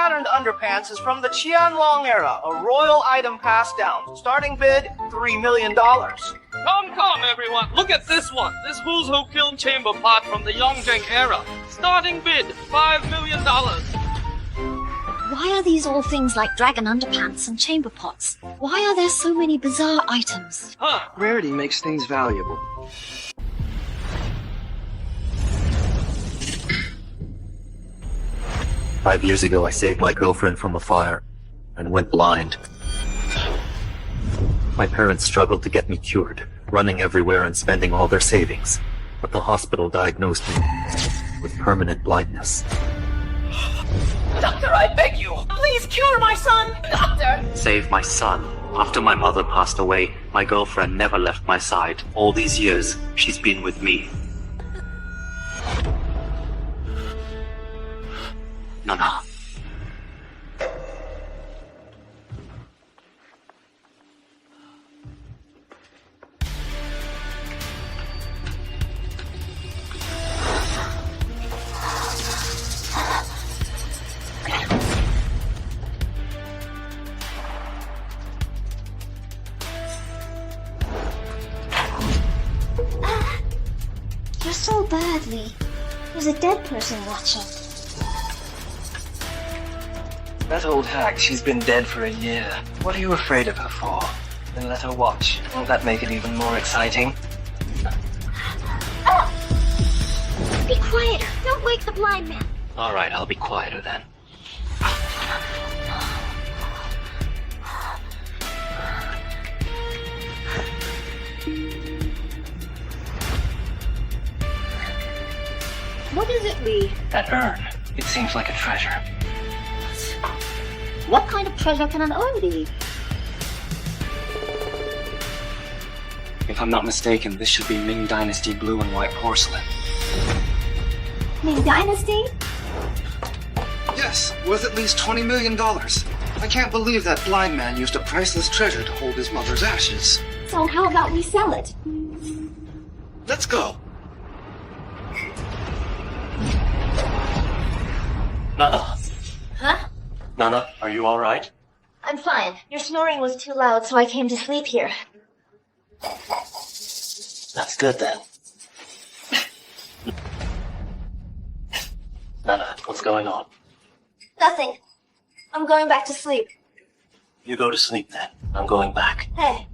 patterned underpants is from the Qianlong era, a royal item passed down. Starting bid, $3 million. Come, everyone. Look at this one. This Who's Who Killed Chamber pot from the Yongjing era. Starting bid, $5 million. Why are these all things like dragon underpants and chamber pots? Why are there so many bizarre items? Rarity makes things valuable. Five years ago, I saved my girlfriend from a fire and went blind. My parents struggled to get me cured, running everywhere and spending all their savings. But the hospital diagnosed me with permanent blindness. Doctor, I beg you, please cure my son! Doctor! Save my son. After my mother passed away, my girlfriend never left my side. All these years, she's been with me. Nana. You're so badly. There's a dead person watching. That old hag, she's been dead for a year. What are you afraid of her for? Then let her watch. Won't that make it even more exciting? Be quiet. Don't wake the blind man. Alright, I'll be quieter then. What is it, Lee? That urn. It seems like a treasure. What kind of treasure can an urn be? If I'm not mistaken, this should be Ming Dynasty blue and white porcelain. Ming Dynasty? Yes, worth at least $20 million. I can't believe that blind man used a priceless treasure to hold his mother's ashes. So how about we sell it? Let's go. Nana. Huh? Nana, are you alright? I'm fine. Your snoring was too loud, so I came to sleep here. That's good then. Nana, what's going on? Nothing. I'm going back to sleep. You go to sleep then. I'm going back. Hey.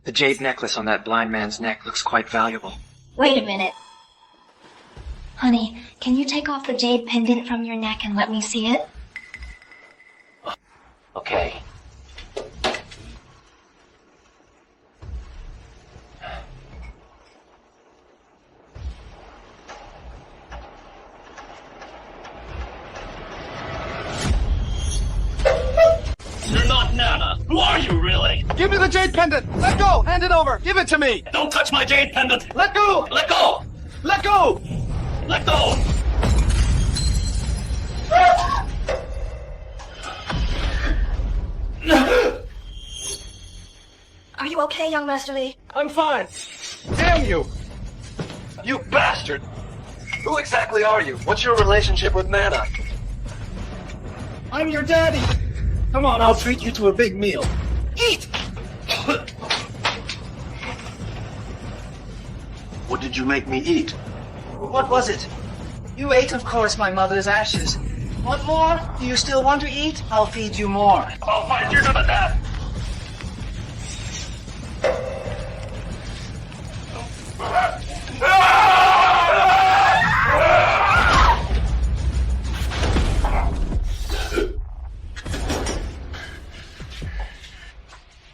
The jade necklace on that blind man's neck looks quite valuable. Wait a minute. Honey, can you take off the jade pendant from your neck and let me see it? Okay. You're not Nana. Who are you, really? Give me the jade pendant! Let go! Hand it over! Give it to me! Don't touch my jade pendant. Let go! Let go. Let go! Let go. Are you okay, young Master Lee? I'm fine. Damn you! You bastard! Who exactly are you? What's your relationship with Nana? I'm your daddy! Come on, I'll treat you to a big meal. Eat! What did you make me eat? What was it? You ate, of course, my mother's ashes. Want more? Do you still want to eat? I'll feed you more. I'll find you to the death.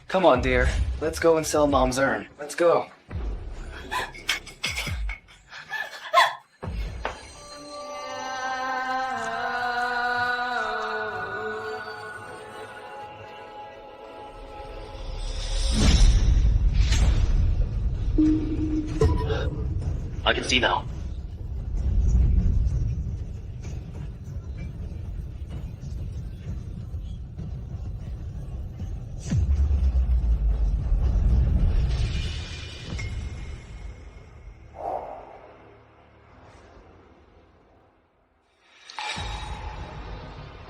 Come on, dear. Let's go and sell Mom's urn. Let's go. I can see now.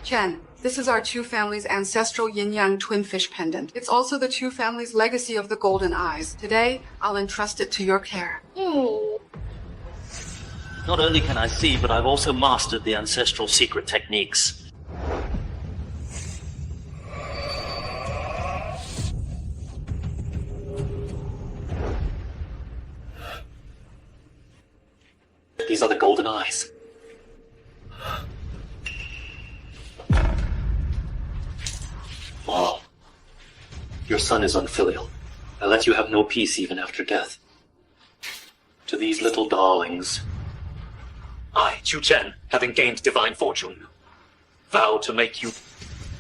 Chen, this is our Chu family's ancestral yin-yang twin fish pendant. It's also the Chu family's legacy of the golden eyes. Today, I'll entrust it to your care. Not only can I see, but I've also mastered the ancestral secret techniques. These are the golden eyes. Wow. Your son is unfilial. I let you have no peace even after death. To these little darlings, I, Chu Chen, having gained divine fortune, vow to make you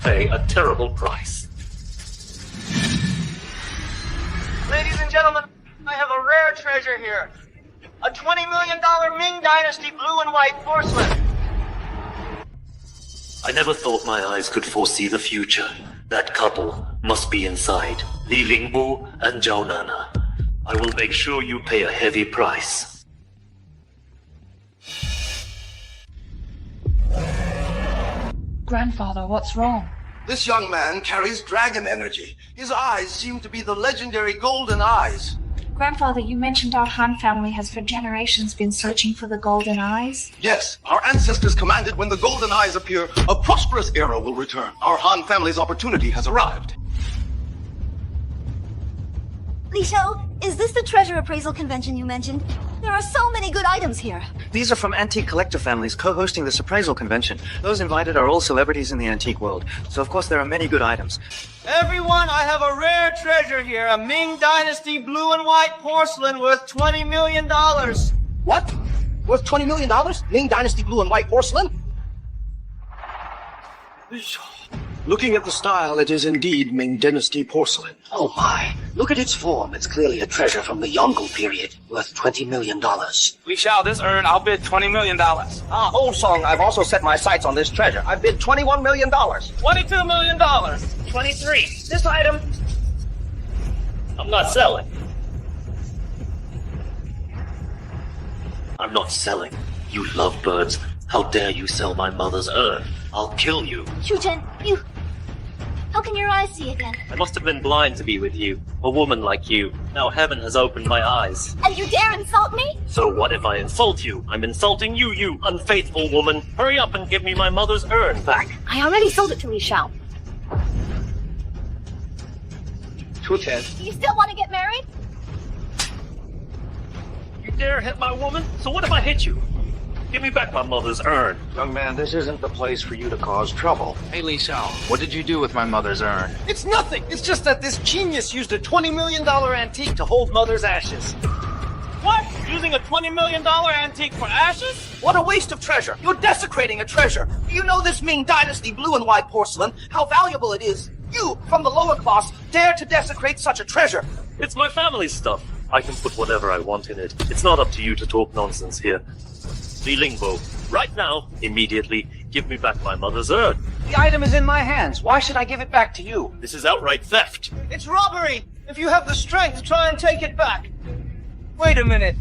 pay a terrible price. Ladies and gentlemen, I have a rare treasure here. A $20 million Ming Dynasty blue and white porcelain. I never thought my eyes could foresee the future. That couple must be inside. Li Lingbu and Zhao Nana. I will make sure you pay a heavy price. Grandfather, what's wrong? This young man carries dragon energy. His eyes seem to be the legendary golden eyes. Grandfather, you mentioned our Han family has for generations been searching for the golden eyes. Yes, our ancestors commanded when the golden eyes appear, a prosperous era will return. Our Han family's opportunity has arrived. Li Xiao, is this the treasure appraisal convention you mentioned? There are so many good items here. These are from antique collector families co-hosting this appraisal convention. Those invited are all celebrities in the antique world, so of course there are many good items. Everyone, I have a rare treasure here. A Ming Dynasty blue and white porcelain worth $20 million. What? Worth $20 million? Ming Dynasty blue and white porcelain? Looking at the style, it is indeed Ming Dynasty porcelain. Oh my, look at its form. It's clearly a treasure from the Yongle period, worth $20 million. We shall this earn, I'll bid $20 million. Old song, I've also set my sights on this treasure. I bid $21 million. $22 million. 23. This item, I'm not selling. I'm not selling. You lovebirds. How dare you sell my mother's urn? I'll kill you. Chu Chen, you... How can your eyes see again? I must have been blind to be with you, a woman like you. Now heaven has opened my eyes. And you dare insult me? So what if I insult you? I'm insulting you, you unfaithful woman. Hurry up and give me my mother's urn back. I already sold it to Li Xiao. Chu Chen. Do you still want to get married? You dare hit my woman? So what if I hit you? Give me back my mother's urn. Young man, this isn't the place for you to cause trouble. Hey, Li Xiao, what did you do with my mother's urn? It's nothing! It's just that this genius used a $20 million antique to hold Mother's ashes. What? Using a $20 million antique for ashes? What a waste of treasure! You're desecrating a treasure! Do you know this Ming Dynasty blue and white porcelain? How valuable it is? You, from the lower class, dare to desecrate such a treasure! It's my family's stuff. I can put whatever I want in it. It's not up to you to talk nonsense here. Li Lingbo, right now, immediately, give me back my mother's urn. The item is in my hands. Why should I give it back to you? This is outright theft. It's robbery! If you have the strength, try and take it back. Wait a minute.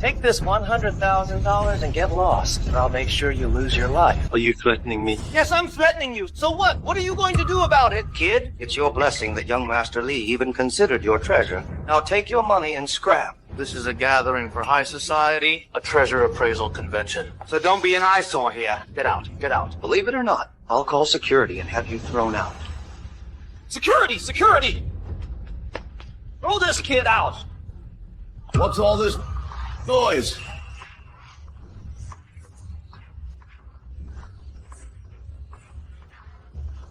Take this $100,000 and get lost, and I'll make sure you lose your life. Are you threatening me? Yes, I'm threatening you. So what? What are you going to do about it? Kid, it's your blessing that young Master Li even considered your treasure. Now take your money and scrap. This is a gathering for high society, A treasure appraisal convention. so don't be an eyesore here. Get out, get out. Believe it or not, I'll call security and have you thrown out. Security! Security! Throw this kid out! What's all this noise?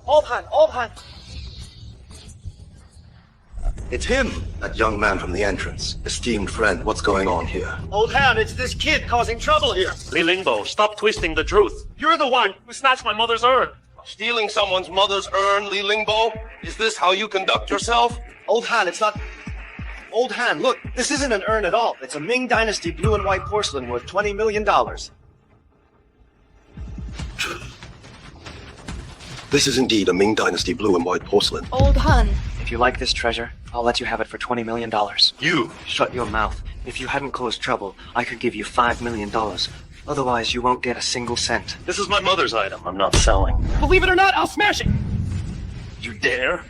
Old Han! It's him, that young man from the entrance. Esteemed friend, what's going on here? Old Han, it's this kid causing trouble here. Li Lingbo, stop twisting the truth. You're the one who snatched my mother's urn. Stealing someone's mother's urn, Li Lingbo? Is this how you conduct yourself? Old Han, it's not... Old Han, look, this isn't an urn at all. It's a Ming Dynasty blue and white porcelain worth $20 million. This is indeed a Ming Dynasty blue and white porcelain. Old Han, If you like this treasure, I'll let you have it for $20 million. You! Shut your mouth. If you hadn't caused trouble, I could give you $5 million. Otherwise, you won't get a single cent. This is my mother's item. I'm not selling. Believe it or not, I'll smash it! You dare?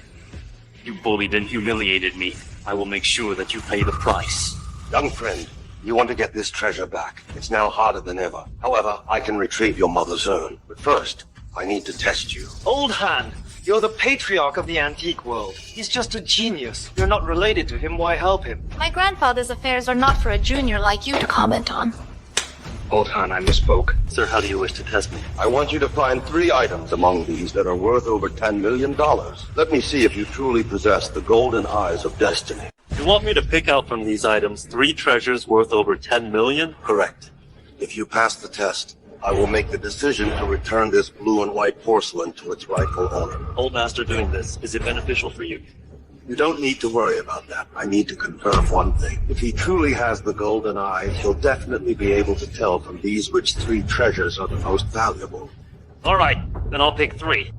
You bullied and humiliated me. I will make sure that you pay the price. Young friend, you want to get this treasure back. It's now harder than ever. However, I can retrieve your mother's urn. But first, I need to test you. Old hand, you're the patriarch of the antique world. He's just a genius. You're not related to him, why help him? My grandfather's affairs are not for a junior like you to comment on. Old Han, I misspoke. Sir, how do you wish to test me? I want you to find 3 items among these that are worth over $10 million. Let me see if you truly possess the golden eyes of destiny. You want me to pick out from these items 3 treasures worth over 10 million? Correct. If you pass the test, I will make the decision to return this blue and white porcelain to its rightful owner. Old Master doing this, is it beneficial for you? You don't need to worry about that. I need to confirm one thing. If he truly has the golden eyes, he'll definitely be able to tell from these which 3 treasures are the most valuable. Alright, then I'll pick 3.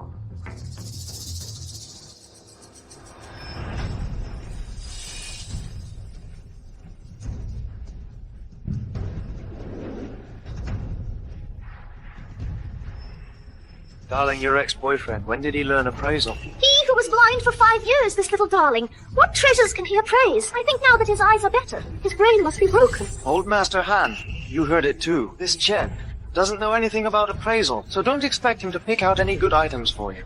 Darling, your ex-boyfriend, when did he learn appraisal? He who was blind for 5 years, this little darling. What treasures can he appraise? I think now that his eyes are better, his brain must be broken. Old Master Han, you heard it too. This Chen doesn't know anything about appraisal, so don't expect him to pick out any good items for you.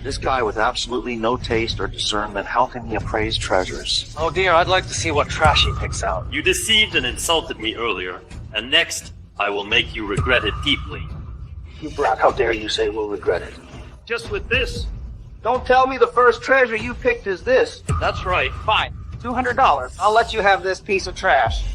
This guy with absolutely no taste or discernment, how can he appraise treasures? Oh dear, I'd like to see what trash he picks out. You deceived and insulted me earlier, and next, I will make you regret it deeply. You brat, how dare you say we'll regret it? Just with this. Don't tell me the first treasure you picked is this. That's right. Fine. $200. I'll let you have this piece of trash.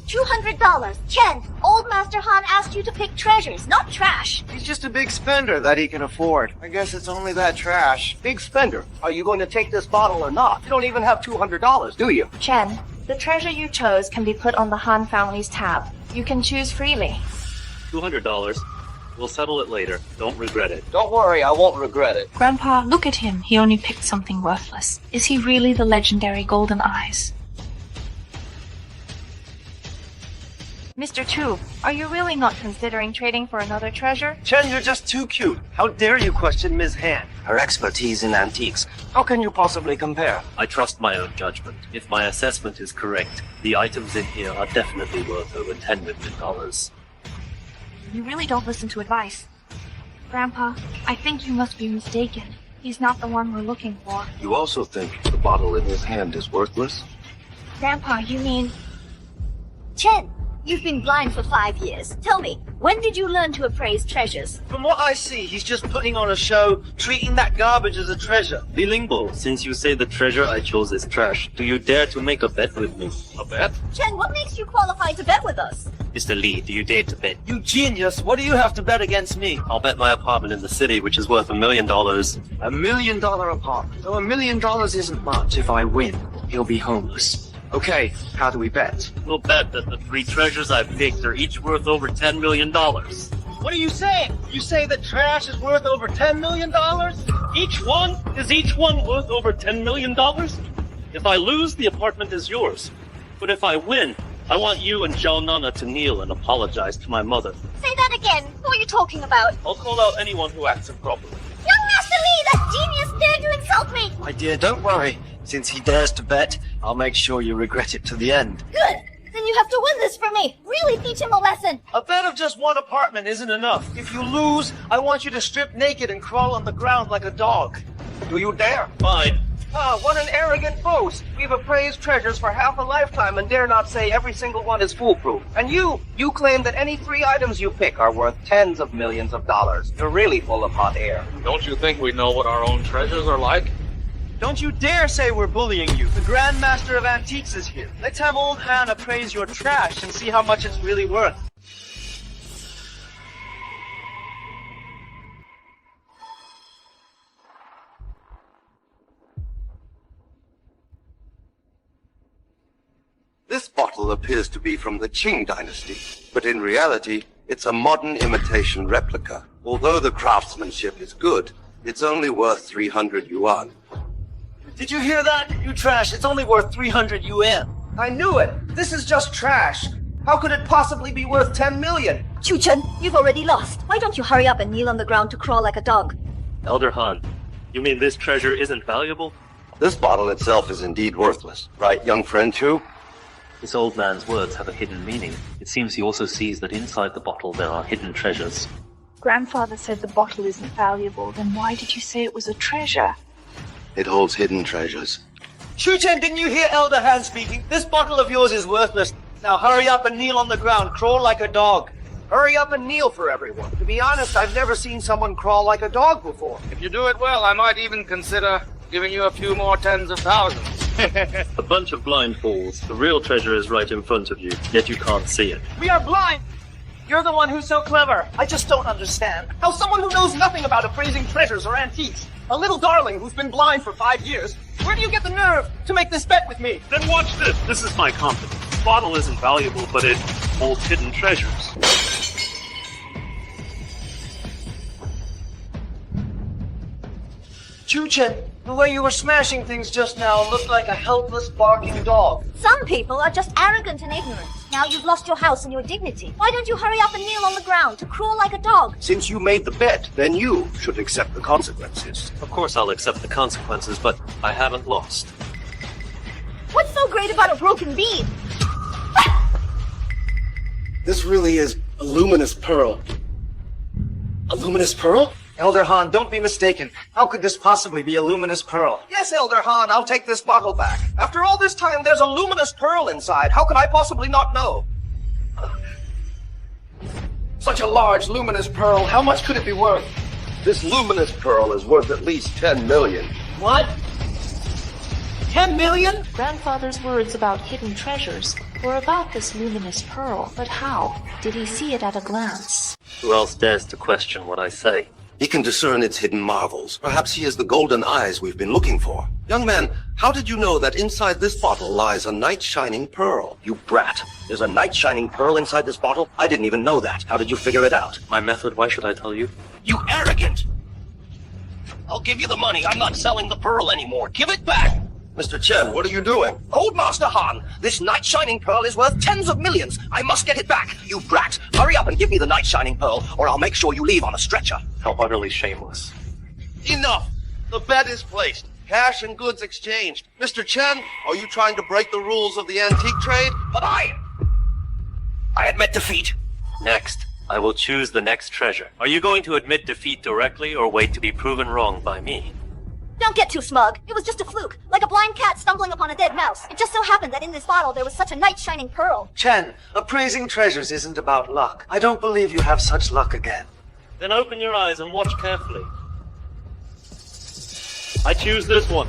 $200. Chen, Old Master Han asked you to pick treasures, not trash. He's just a big spender that he can afford. I guess it's only that trash. Big spender. Are you going to take this bottle or not? You don't even have $200, do you? Chen, the treasure you chose can be put on the Han family's tab. You can choose freely. $200. We'll settle it later. Don't regret it. Don't worry, I won't regret it. Grandpa, look at him. He only picked something worthless. Is he really the legendary Golden Eyes? Mr. Chu, are you really not considering trading for another treasure? Chen, you're just too cute. How dare you question Ms. Han? Her expertise in antiques. How can you possibly compare? I trust my own judgment. If my assessment is correct, the items in here are definitely worth over $10 million. You really don't listen to advice. Grandpa, I think you must be mistaken. He's not the one we're looking for. You also think the bottle in his hand is worthless? Grandpa, you mean... Chen, you've been blind for 5 years. Tell me, when did you learn to appraise treasures? From what I see, he's just putting on a show, treating that garbage as a treasure. Li Lingbo, since you say the treasure I chose is trash, do you dare to make a bet with me? A bet? Chen, what makes you qualified to bet with us? Mr. Li, do you dare to bet? You genius, what do you have to bet against me? I'll bet my apartment in the city, which is worth $1 million. $1 million apartment. Though $1 million isn't much, if I win, he'll be homeless. Okay, how do we bet? We'll bet that the 3 treasures I've picked are each worth over $10 million. What are you saying? You say that trash is worth over $10 million? Each one? Is each one worth over $10 million? If I lose, the apartment is yours. But if I win, I want you and Zhao Nana to kneel and apologize to my mother. Say that again. Who are you talking about? I'll call out anyone who acts improperly. Young Master Li, that genius dared to insult me! My dear, don't worry. Since he dares to bet, I'll make sure you regret it to the end. Good! Then you have to win this for me. Really teach him a lesson. A bet of just one apartment isn't enough. If you lose, I want you to strip naked and crawl on the ground like a dog. Do you dare? Fine. Ah, what an arrogant boast. We've appraised treasures for half a lifetime and dare not say every single one is foolproof. And you claim that any 3 items you pick are worth tens of millions of dollars. You're really full of hot air. Don't you think we know what our own treasures are like? Don't you dare say we're bullying you. The Grand Master of Antiques is here. Let's have Old Han appraise your trash and see how much it's really worth. This bottle appears to be from the Qing dynasty, but in reality, it's a modern imitation replica. Although the craftsmanship is good, it's only worth 300 yuan. Did you hear that? You trash. It's only worth 300 UN. I knew it. This is just trash. How could it possibly be worth 10 million? Chu-Chen, you've already lost. Why don't you hurry up and kneel on the ground to crawl like a dog? Elder Han, you mean this treasure isn't valuable? This bottle itself is indeed worthless. Right, young friend, too? This old man's words have a hidden meaning. It seems he also sees that inside the bottle there are hidden treasures. Grandfather said the bottle isn't valuable, then why did you say it was a treasure? It holds hidden treasures. Chu-Chen, didn't you hear Elder Han speaking? This bottle of yours is worthless. Now hurry up and kneel on the ground. Crawl like a dog. Hurry up and kneel for everyone. To be honest, I've never seen someone crawl like a dog before. If you do it well, I might even consider giving you a few more tens of thousands. A bunch of blind fools. The real treasure is right in front of you, yet you can't see it. We are blind. You're the one who's so clever. I just don't understand how someone who knows nothing about appraising treasures or antiques, a little darling who's been blind for 5 years, where do you get the nerve to make this bet with me? Then watch this. This is my confidence. The bottle isn't valuable, but it holds hidden treasures. Chu-Chen, the way you were smashing things just now looked like a helpless barking dog. Some people are just arrogant and ignorant. Now you've lost your house and your dignity. Why don't you hurry up and kneel on the ground to crawl like a dog? Since you made the bet, then you should accept the consequences. Of course I'll accept the consequences, but I haven't lost. What's so great about a broken bead? This really is a luminous pearl. A luminous pearl? Elder Han, don't be mistaken. How could this possibly be a luminous pearl? Yes, Elder Han, I'll take this bottle back. After all this time, there's a luminous pearl inside. How could I possibly not know? Such a large, luminous pearl. How much could it be worth? This luminous pearl is worth at least 10 million. What? 10 million? Grandfather's words about hidden treasures were about this luminous pearl, but how? Did he see it at a glance? Who else dares to question what I say? He can discern its hidden marvels. Perhaps he is the golden eyes we've been looking for. Young man, how did you know that inside this bottle lies a night-shining pearl? You brat. There's a night-shining pearl inside this bottle? I didn't even know that. How did you figure it out? My method, why should I tell you? You arrogant! I'll give you the money. I'm not selling the pearl anymore. Give it back! Mr. Chen, what are you doing? Old Master Han, this night-shining pearl is worth tens of millions. I must get it back. You brat. Hurry up and give me the night-shining pearl, or I'll make sure you leave on a stretcher. How utterly shameless. Enough! The bet is placed. Cash and goods exchanged. Mr. Chen, are you trying to break the rules of the antique trade? But I admit defeat. Next, I will choose the next treasure. Are you going to admit defeat directly or wait to be proven wrong by me? Don't get too smug. It was just a fluke, like a blind cat stumbling upon a dead mouse. It just so happened that in this bottle there was such a night-shining pearl. Chen, appraising treasures isn't about luck. I don't believe you have such luck again. Then open your eyes and watch carefully. I choose this one.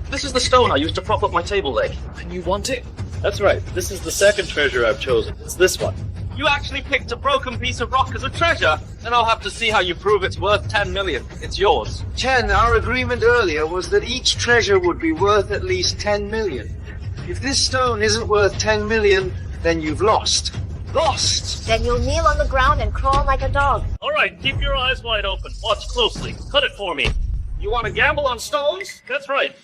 This is the stone I used to prop up my table leg. And you want it? That's right. This is the second treasure I've chosen. It's this one. You actually picked a broken piece of rock as a treasure? Then I'll have to see how you prove it's worth 10 million. It's yours. Chen, our agreement earlier was that each treasure would be worth at least 10 million. If this stone isn't worth 10 million, then you've lost. Lost! Then you'll kneel on the ground and crawl like a dog. Alright, keep your eyes wide open. Watch closely. Cut it for me. You want to gamble on stones? That's right.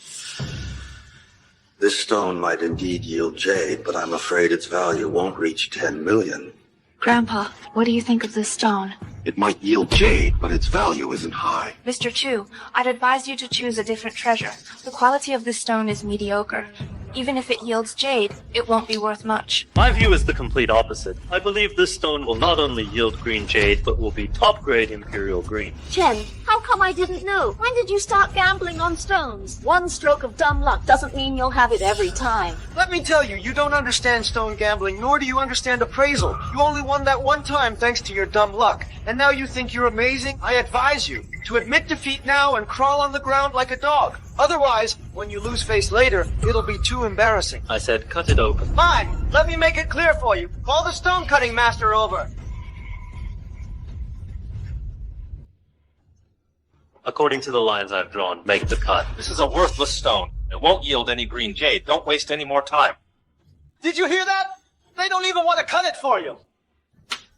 This stone might indeed yield jade, but I'm afraid its value won't reach 10 million. Grandpa, what do you think of this stone? It might yield jade, but its value isn't high. Mr. Chu, I'd advise you to choose a different treasure. The quality of this stone is mediocre. Even if it yields jade, it won't be worth much. My view is the complete opposite. I believe this stone will not only yield green jade, but will be top-grade imperial green. Chen, how come I didn't know? When did you start gambling on stones? One stroke of dumb luck doesn't mean you'll have it every time. Let me tell you, you don't understand stone gambling, nor do you understand appraisal. You only won that one time thanks to your dumb luck. And now you think you're amazing? I advise you to admit defeat now and crawl on the ground like a dog. Otherwise, when you lose face later, it'll be too embarrassing. I said cut it open. Fine, let me make it clear for you. Call the stone cutting master over. According to the lines I've drawn, make the cut. This is a worthless stone. It won't yield any green jade. Don't waste any more time. Did you hear that? They don't even want to cut it for you.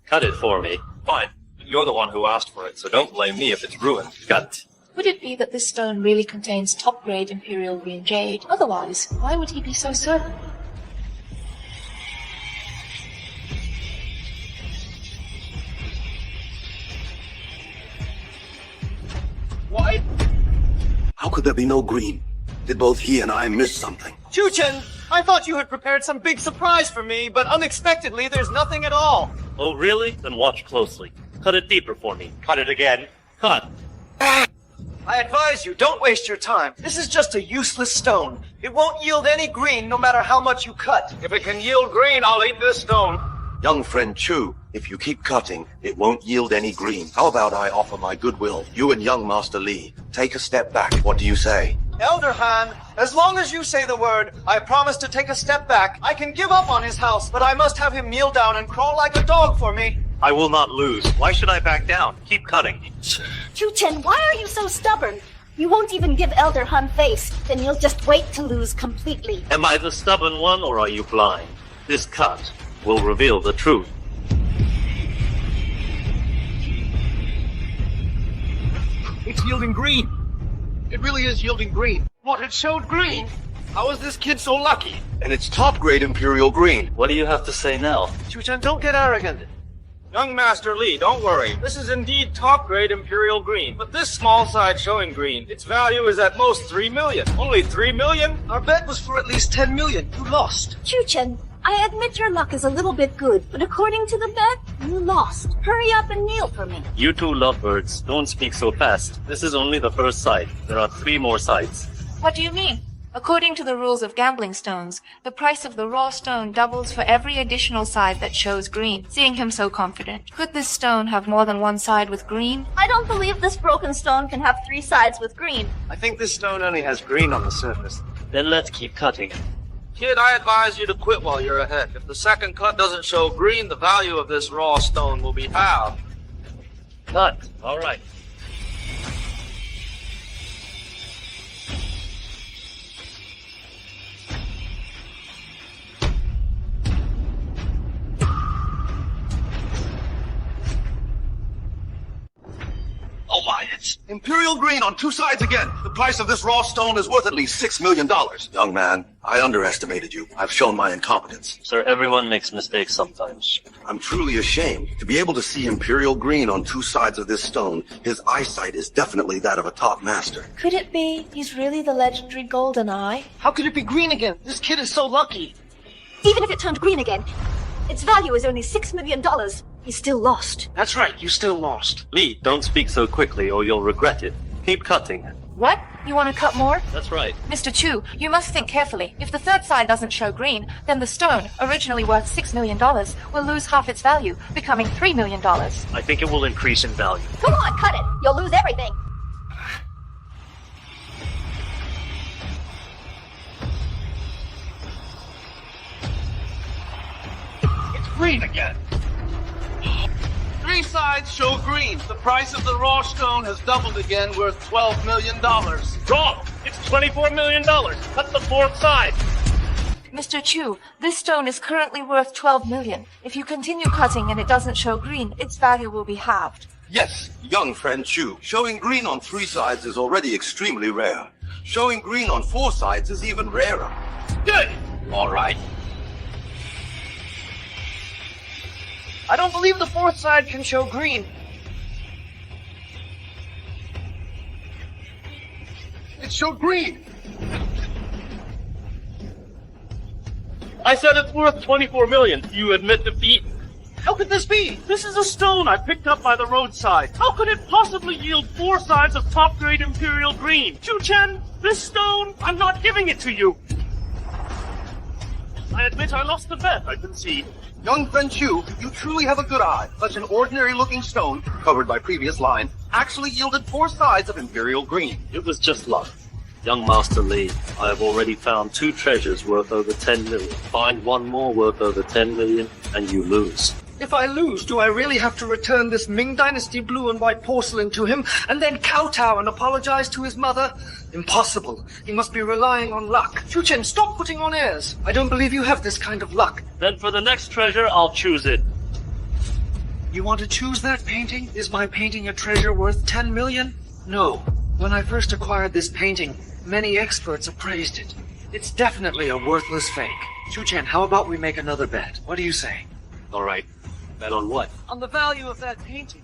Cut it for me. Fine. You're the one who asked for it, so don't blame me if it's ruined. Cut. Could it be that this stone really contains top-grade Imperial Green Jade? Otherwise, why would he be so certain? What? How could there be no green? Did both he and I miss something? Chuchen, I thought you had prepared some big surprise for me, but unexpectedly there's nothing at all. Oh, really? Then watch closely. Cut it deeper for me. Cut it again. Cut. I advise you, don't waste your time. This is just a useless stone. It won't yield any green no matter how much you cut. If it can yield green, I'll eat this stone. Young friend Chu, if you keep cutting, it won't yield any green. How about I offer my goodwill? You and young Master Li, take a step back. What do you say? Elder Han, as long as you say the word, I promise to take a step back. I can give up on his house, but I must have him kneel down and crawl like a dog for me. I will not lose. Why should I back down? Keep cutting. Chuchen, why are you so stubborn? You won't even give Elder Han face, then you'll just wait to lose completely. Am I the stubborn one, or are you blind? This cut will reveal the truth. It's yielding green. It really is yielding green. What, it showed green? How is this kid so lucky? And it's top-grade Imperial Green. What do you have to say now? Chuchen, don't get arrogant. Young Master Li, don't worry. This is indeed top-grade Imperial Green. But this small side showing green, its value is at most 3 million. Only 3 million? Our bet was for at least 10 million. You lost. Chuchen, I admit your luck is a little bit good, but according to the bet, you lost. Hurry up and kneel for me. You two lovebirds, don't speak so fast. This is only the first side. There are 3 more sides. What do you mean? According to the rules of gambling stones, the price of the raw stone doubles for every additional side that shows green. Seeing him so confident, could this stone have more than one side with green? I don't believe this broken stone can have 3 sides with green. I think this stone only has green on the surface. Then let's keep cutting. Kid, I advise you to quit while you're ahead. If the second cut doesn't show green, the value of this raw stone will be halved. Cut. All right. Oh my, it's Imperial Green on 2 sides again. The price of this raw stone is worth at least $6 million. Young man, I underestimated you. I've shown my incompetence. Sir, everyone makes mistakes sometimes. I'm truly ashamed. To be able to see Imperial Green on 2 sides of this stone, his eyesight is definitely that of a top master. Could it be he's really the legendary Golden Eye? How could it be green again? This kid is so lucky. Even if it turned green again, its value is only $6 million. He's still lost. That's right, you still lost. Lee, don't speak so quickly or you'll regret it. Keep cutting. What? You want to cut more? That's right. Mr. Chu, you must think carefully. If the third side doesn't show green, then the stone, originally worth $6 million, will lose half its value, becoming $3 million. I think it will increase in value. Come on, cut it. You'll lose everything. It's green again. 3 sides show green. The price of the raw stone has doubled again, worth $12 million. Wrong! It's $24 million! Cut the 4th side! Mr. Chu, this stone is currently worth $12 million. If you continue cutting and it doesn't show green, its value will be halved. Yes, young friend Chu. Showing green on 3 sides is already extremely rare. Showing green on 4 sides is even rarer. Good. All right. I don't believe the 4th side can show green. It showed green. I said it's worth $24 million. You admit defeat? How could this be? This is a stone I picked up by the roadside. How could it possibly yield 4 sides of top-grade Imperial Green? Chu-Chen, this stone, I'm not giving it to you. I admit I lost the bet, I concede. Young friend Chu, you truly have a good eye. Such an ordinary-looking stone, covered by previous line, actually yielded 4 sides of Imperial Green. It was just luck. Young Master Li, I have already found 2 treasures worth over 10 million. Find 1 more worth over 10 million, and you lose. If I lose, do I really have to return this Ming Dynasty blue and white porcelain to him, and then kowtow and apologize to his mother? Impossible. He must be relying on luck. Chu-Chen, stop putting on airs. I don't believe you have this kind of luck. Then for the next treasure, I'll choose it. You want to choose that painting? Is my painting a treasure worth 10 million? No. When I first acquired this painting, many experts appraised it. It's definitely a worthless fake. Chu-Chen, how about we make another bet? What do you say? Alright. Bet on what? On the value of that painting.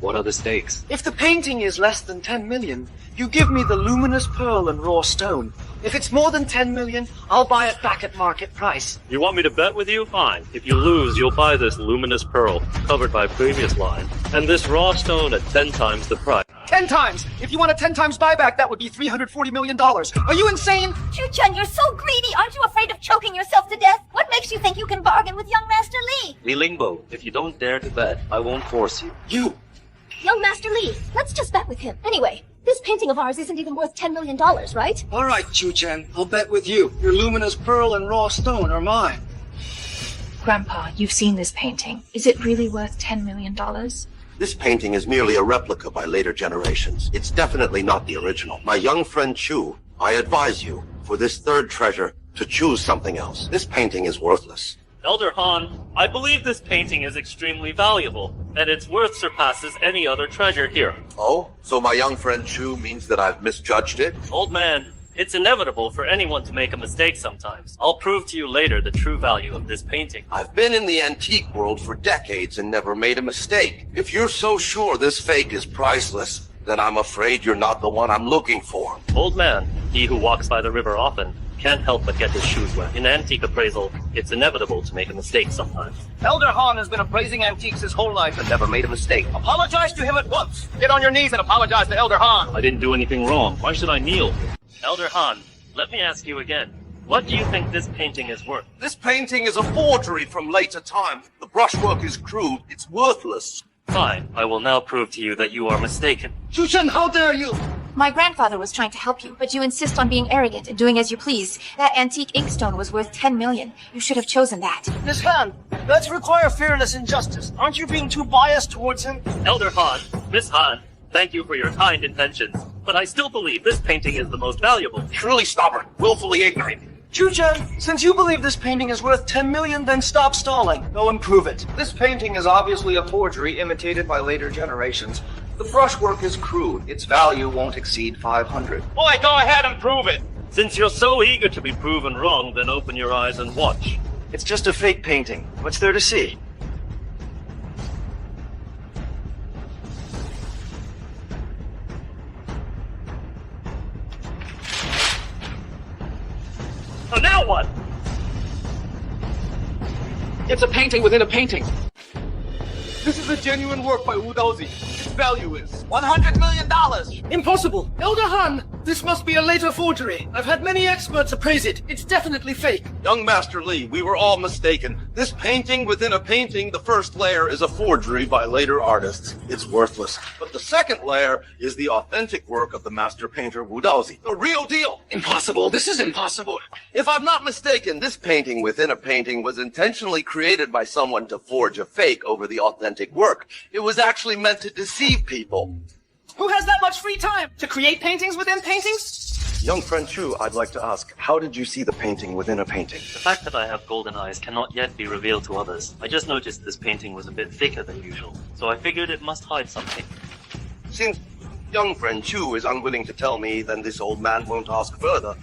What are the stakes? If the painting is less than 10 million, you give me the luminous pearl and raw stone. If it's more than 10 million, I'll buy it back at market price. You want me to bet with you? Fine. If you lose, you'll buy this luminous pearl, covered by previous line, and this raw stone at 10 times the price. 10 times! If you want a 10 times buyback, that would be $340 million. Are you insane? Chu-Chen, you're so greedy. Aren't you afraid of choking yourself to death? What makes you think you can bargain with young Master Li? Li Lingbo, if you don't dare to bet, I won't force you. You! Young Master Li, let's just bet with him. Anyway, this painting of ours isn't even worth $10 million, right? All right, Chu-Chen, I'll bet with you. Your luminous pearl and raw stone are mine. Grandpa, you've seen this painting. Is it really worth $10 million? This painting is merely a replica by later generations. It's definitely not the original. My young friend Chu, I advise you, for this third treasure, to choose something else. This painting is worthless. Elder Han, I believe this painting is extremely valuable, and its worth surpasses any other treasure here. Oh? So my young friend Chu means that I've misjudged it? Old man, it's inevitable for anyone to make a mistake sometimes. I'll prove to you later the true value of this painting. I've been in the antique world for decades and never made a mistake. If you're so sure this fake is priceless, then I'm afraid you're not the one I'm looking for. Old man, he who walks by the river often, can't help but get his shoes wet. In antique appraisal, it's inevitable to make a mistake sometimes. Elder Han has been appraising antiques his whole life and never made a mistake. Apologize to him at once. Get on your knees and apologize to Elder Han. I didn't do anything wrong. Why should I kneel? Elder Han, let me ask you again. What do you think this painting is worth? This painting is a forgery from later times. The brushwork is crude. It's worthless. Fine. I will now prove to you that you are mistaken. Chu-Chen, how dare you! My grandfather was trying to help you, but you insist on being arrogant and doing as you please. That antique inkstone was worth 10 million. You should have chosen that. Miss Han, let's require fairness and justice. Aren't you being too biased towards him? Elder Han, Miss Han, thank you for your kind intentions, but I still believe this painting is the most valuable. Truly stubborn, willfully ignorant. Chu-Chen, since you believe this painting is worth 10 million, then stop stalling. Go and prove it. This painting is obviously a forgery imitated by later generations. The brushwork is crude. Its value won't exceed 500. Boy, go ahead and prove it. Since you're so eager to be proven wrong, then open your eyes and watch. It's just a fake painting. What's there to see? So now what? It's a painting within a painting. This is a genuine work by Wu Daozi. Its value is $100 million. Impossible! Elder Han, this must be a later forgery. I've had many experts appraise it. It's definitely fake. Young Master Li, we were all mistaken. This painting within a painting, the first layer is a forgery by later artists. It's worthless. But the second layer is the authentic work of the master painter Wu Daozi. The real deal. Impossible. This is impossible. If I'm not mistaken, this painting within a painting was intentionally created by someone to forge a fake over the authentic work. It was actually meant to deceive people. Who has that much free time to create paintings within paintings? Young friend Chu, I'd like to ask, how did you see the painting within a painting? The fact that I have golden eyes cannot yet be revealed to others. I just noticed this painting was a bit thicker than usual, so I figured it must hide something. Since young friend Chu is unwilling to tell me, then this old man won't ask further.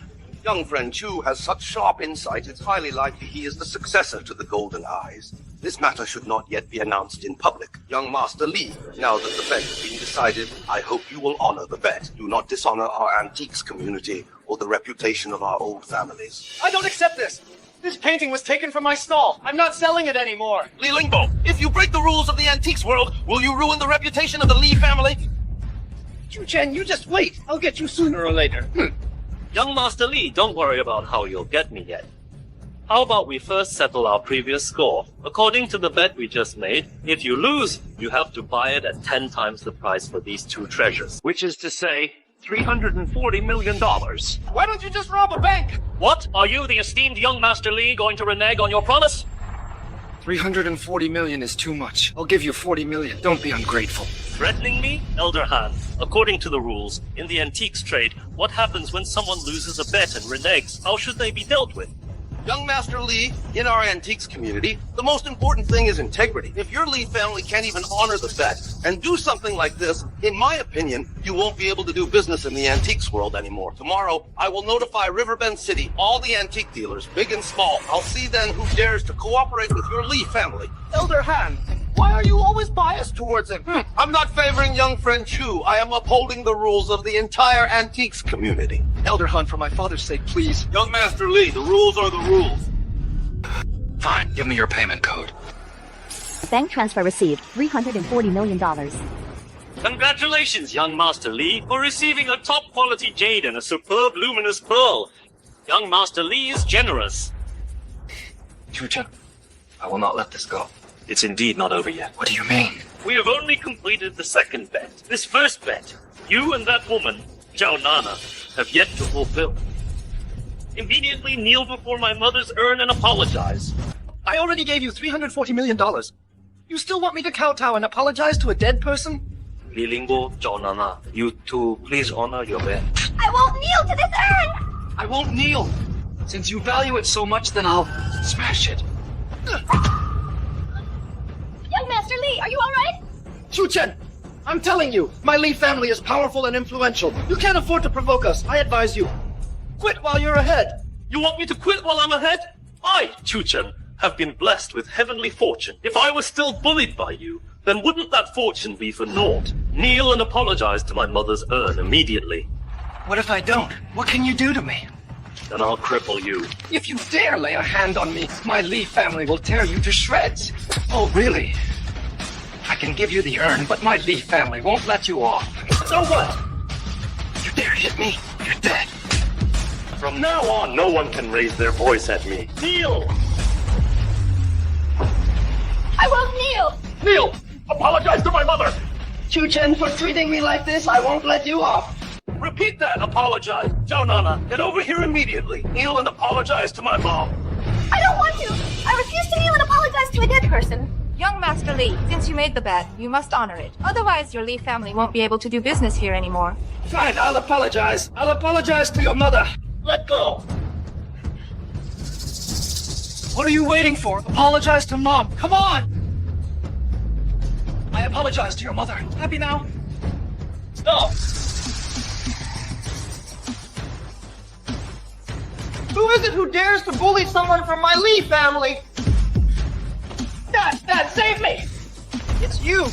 Young friend Chu has such sharp insight, it's highly likely he is the successor to the Golden Eyes. This matter should not yet be announced in public. Young Master Li, now that the bet has been decided, I hope you will honor the bet. Do not dishonor our antiques community or the reputation of our old families. I don't accept this. This painting was taken from my stall. I'm not selling it anymore. Li Lingbo, if you break the rules of the antiques world, will you ruin the reputation of the Li family? Chu-Chen, you just wait. I'll get you sooner or later. Young Master Li, don't worry about how you'll get me yet. How about we first settle our previous score? According to the bet we just made, if you lose, you have to buy it at 10 times the price for these two treasures. Which is to say, $340 million. Why don't you just rob a bank? What? Are you, the esteemed young Master Li, going to renege on your promise? 340 million is too much. I'll give you 40 million. Don't be ungrateful. Threatening me? Elder Han, according to the rules, in the antiques trade, what happens when someone loses a bet and reneges? How should they be dealt with? Young Master Lee, in our antiques community, the most important thing is integrity. If your Lee family can't even honor the bet and do something like this, in my opinion, you won't be able to do business in the antiques world anymore. Tomorrow, I will notify Riverbend City, all the antique dealers, big and small. I'll see then who dares to cooperate with your Lee family. Elder Han, why are you always biased towards him? I'm not favoring young friend Chu. I am upholding the rules of the entire antiques community. Elder Han, for my father's sake, please. Young Master Lee, the rules are the rules. Fine, give me your payment code. Bank transfer received. $340 million. Congratulations, young Master Lee, for receiving a top-quality jade and a superb luminous pearl. Young Master Lee is generous. Chuchen, I will not let this go. It's indeed not over yet. What do you mean? We have only completed the second bet. This first bet, you and that woman, Zhao Nana, have yet to fulfill. Immediately kneel before my mother's urn and apologize. I already gave you $340 million. You still want me to kowtow and apologize to a dead person? Li Lingbo, Zhao Nana, you two please honor your bet. I won't kneel to this urn! I won't kneel. Since you value it so much, then I'll smash it. Young Master Lee, are you alright? Chuchen, I'm telling you, my Lee family is powerful and influential. You can't afford to provoke us. I advise you. Quit while you're ahead. You want me to quit while I'm ahead? I, Chuchen, have been blessed with heavenly fortune. If I was still bullied by you, then wouldn't that fortune be for naught? Kneel and apologize to my mother's urn immediately. What if I don't? What can you do to me? Then I'll cripple you. If you dare lay a hand on me, my Lee family will tear you to shreds. Oh, really? I can give you the urn, but my Lee family won't let you off. So what? You dare hit me, you're dead. From now on, no one can raise their voice at me. Kneel! I won't kneel! Kneel! Apologize to my mother! Chuchen, for treating me like this, I won't let you off. Repeat that! Apologize! Zhao Nana, get over here immediately! Kneel and apologize to my mom! I don't want to! I refuse to kneel and apologize to a dead person. Young Master Lee, since you made the bet, you must honor it. Otherwise, your Lee family won't be able to do business here anymore. Fine, I'll apologize. I'll apologize to your mother. Let go! What are you waiting for? Apologize to Mom. Come on! I apologize to your mother. Happy now? Stop! Who is it who dares to bully someone from my Lee family? Dad, save me! It's you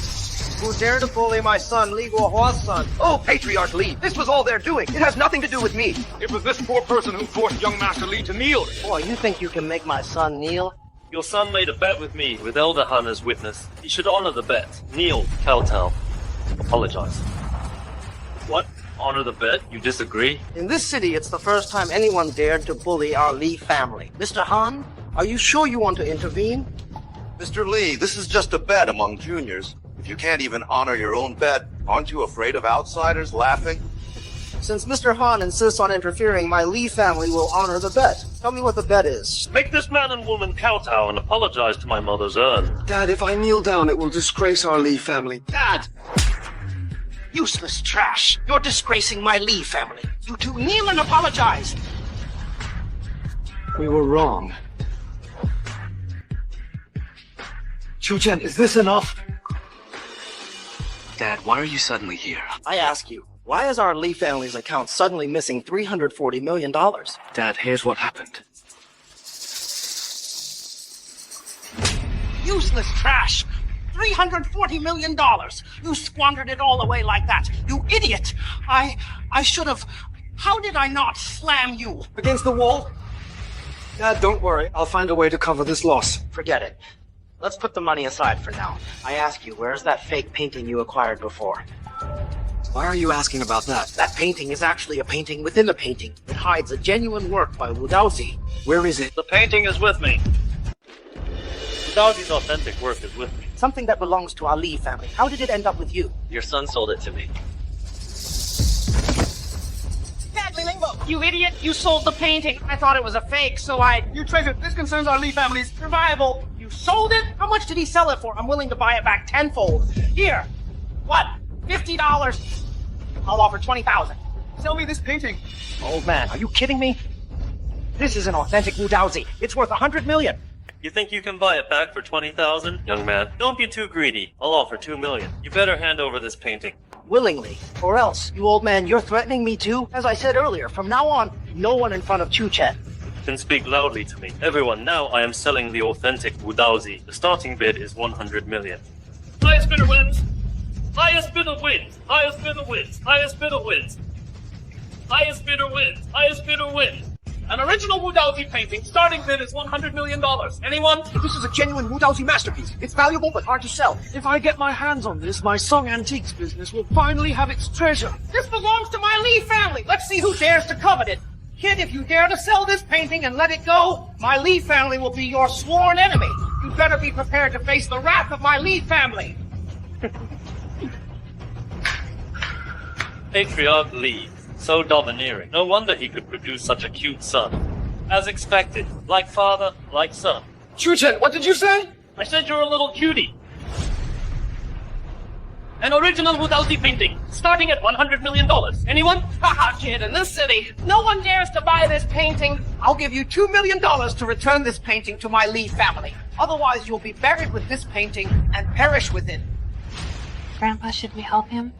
who dare to bully my son, Li Guohua's son. Oh, Patriarch Lee, this was all they're doing. It has nothing to do with me. It was this poor person who forced young Master Lee to kneel. Boy, you think you can make my son kneel? Your son made a bet with me, with Elder Han as witness. He should honor the bet. Kneel, kowtow. Apologize. What? Honor the bet? You disagree? In this city, it's the first time anyone dared to bully our Lee family. Mr. Han, are you sure you want to intervene? Mr. Lee, this is just a bet among juniors. If you can't even honor your own bet, aren't you afraid of outsiders laughing? Since Mr. Han insists on interfering, my Lee family will honor the bet. Tell me what the bet is. Make this man and woman kowtow and apologize to my mother's urn. Dad, if I kneel down, it will disgrace our Lee family. Dad! Useless trash. You're disgracing my Lee family. You two kneel and apologize. We were wrong. Chuchen, is this enough? Dad, why are you suddenly here? I ask you, why is our Lee family's account suddenly missing $340 million? Dad, here's what happened. Useless trash! $340 million! You squandered it all away like that! You idiot! I should have... How did I not slam you? Against the wall? Dad, don't worry. I'll find a way to cover this loss. Forget it. Let's put the money aside for now. I ask you, where's that fake painting you acquired before? Why are you asking about that? That painting is actually a painting within a painting. It hides a genuine work by Wu Daozi. Where is it? The painting is with me. Daozi's authentic work is with me. Something that belongs to our Lee family. How did it end up with you? Your son sold it to me. You idiot! You sold the painting! I thought it was a fake, so I... You treasure, this concerns our Lee family's survival! You sold it? How much did he sell it for? I'm willing to buy it back tenfold. Here! What? $50? I'll offer $20,000. Sell me this painting. Old man, are you kidding me? This is an authentic Wudowsy. It's worth 100 million. You think you can buy it back for 20,000? Young man, don't be too greedy. I'll offer 2 million. You better hand over this painting. Willingly. Or else, you old man, you're threatening me too? As I said earlier, from now on, no one in front of Chu-Chen. Then speak loudly to me. Everyone, now I am selling the authentic Wudowsy. The starting bid is 100 million. Highest bidder wins! Highest bidder wins! Highest bidder wins! Highest bidder wins! Highest bidder wins! Highest bidder wins! An original Wudowsy painting, starting bid is $100 million. Anyone? This is a genuine Wudowsy masterpiece. It's valuable but hard to sell. If I get my hands on this, my Song Antiques business will finally have its treasure. This belongs to my Lee family. Let's see who dares to covet it. Kid, if you dare to sell this painting and let it go, my Lee family will be your sworn enemy. You better be prepared to face the wrath of my Lee family. Patriarch Lee. So domineering. No wonder he could produce such a cute son. As expected. Like father, like son. Chu-Chen, what did you say? I said you're a little cutie. An original Wudowsy painting, starting at $100 million. Anyone? Haha, kid, in this city, no one dares to buy this painting. I'll give you $2 million to return this painting to my Lee family. Otherwise, you'll be buried with this painting and perish with it. Grandpa, should we help him?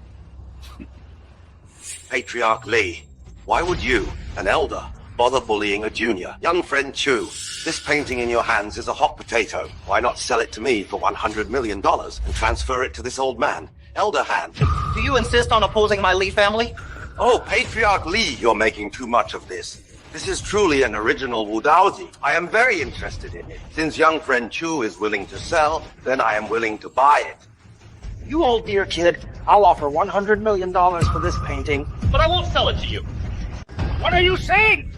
Patriarch Lee, why would you, an elder, bother bullying a junior? Young friend Chu, this painting in your hands is a hot potato. Why not sell it to me for $100 million and transfer it to this old man? Elder hand. Do you insist on opposing my Lee family? Oh, Patriarch Lee, you're making too much of this. This is truly an original Wudowsy. I am very interested in it. Since young friend Chu is willing to sell, then I am willing to buy it. You old dear kid, I'll offer $100 million for this painting. But I won't sell it to you. What are you saying?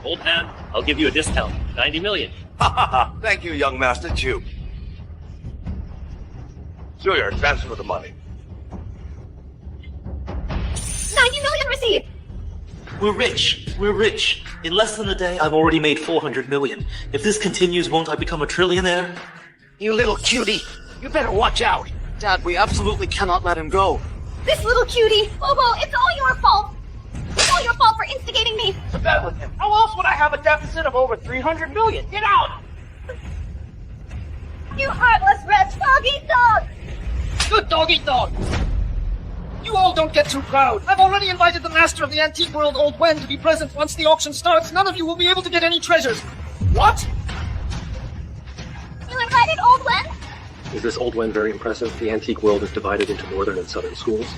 Old man, I'll give you a discount. 90 million. Ha ha ha! Thank you, young Master Chu. Sure, transfer the money. 90 million received! We're rich. We're rich. In less than a day, I've already made 400 million. If this continues, won't I become a trillionaire? You little cutie, you better watch out. Dad, we absolutely cannot let him go. This little cutie! Bobo, it's all your fault! It's all your fault for instigating me! To bed with him. How else would I have a deficit of over 300 million? Get out! You heartless wretch! Dog eat dog! Good dog eat dog! You all don't get too proud. I've already invited the master of the antique world, Old Wen, to be present once the auction starts. None of you will be able to get any treasures. What? You invited Old Wen? Is this Old Wen very impressive? The antique world is divided into northern and southern schools.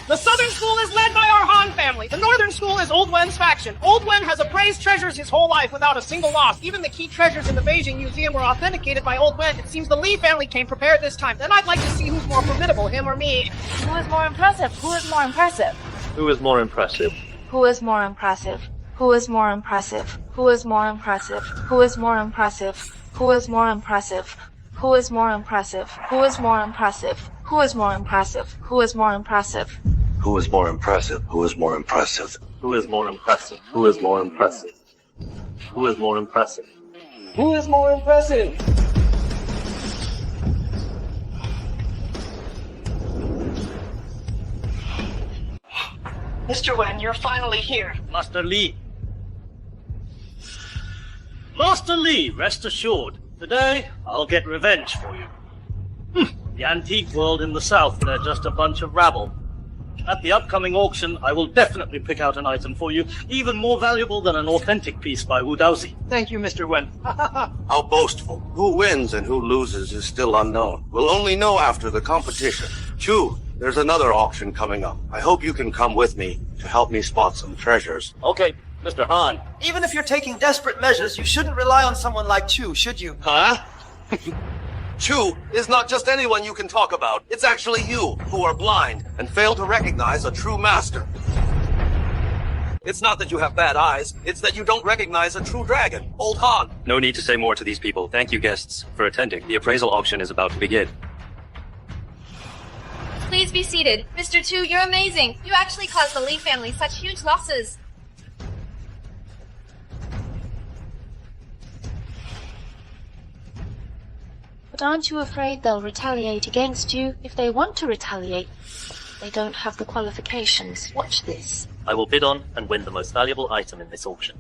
The southern school is led by our Han family. The northern school is Old Wen's faction. Old Wen has appraised treasures his whole life without a single loss. Even the key treasures in the Beijing Museum were authenticated by Old Wen. It seems the Lee family came prepared this time. Then I'd like to see who's more formidable, him or me. Who is more impressive? Who is more impressive? Who is more impressive? Who is more impressive? Who is more impressive? Who is more impressive? Who is more impressive? Who is more impressive? Who is more impressive? Who is more impressive? Who is more impressive? Who is more impressive? Who is more impressive? Who is more impressive? Who is more impressive? Who is more impressive? Who is more impressive? Who is more impressive? Mr. Wen, you're finally here. Master Lee. Master Lee, rest assured. Today, I'll get revenge for you. The antique world in the south, they're just a bunch of rabble. At the upcoming auction, I will definitely pick out an item for you, even more valuable than an authentic piece by Wudowsy. Thank you, Mr. Wen. How boastful. Who wins and who loses is still unknown. We'll only know after the competition. Chu, there's another auction coming up. I hope you can come with me to help me spot some treasures. Okay, Mr. Han. Even if you're taking desperate measures, you shouldn't rely on someone like Chu, should you? Huh? Chu is not just anyone you can talk about. It's actually you who are blind and fail to recognize a true master. It's not that you have bad eyes, it's that you don't recognize a true dragon, Old Han. No need to say more to these people. Thank you, guests, for attending. The appraisal auction is about to begin. Please be seated. Mr. Tu, you're amazing. You actually caused the Lee family such huge losses. But aren't you afraid they'll retaliate against you? If they want to retaliate, they don't have the qualifications. Watch this. I will bid on and win the most valuable item in this auction.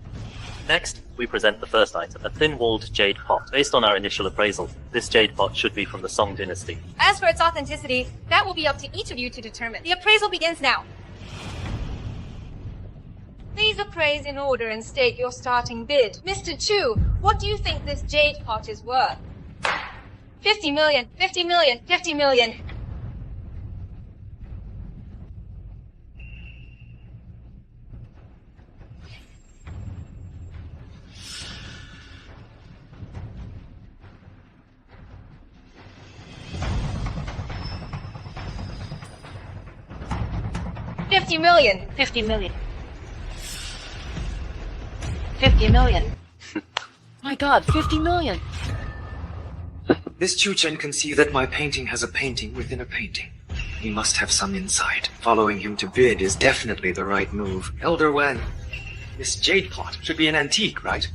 Next, we present the first item, a thin-walled jade pot. Based on our initial appraisal, this jade pot should be from the Song dynasty. As for its authenticity, that will be up to each of you to determine. The appraisal begins now. Please appraise in order and state your starting bid. Mr. Chu, what do you think this jade pot is worth? 50 million, 50 million, 50 million. $50 million. 50 million. 50 million. My god, 50 million. This Chu-Chen can see that my painting has a painting within a painting. He must have some insight. Following him to bid is definitely the right move. Elder Wen, this jade pot should be an antique, right?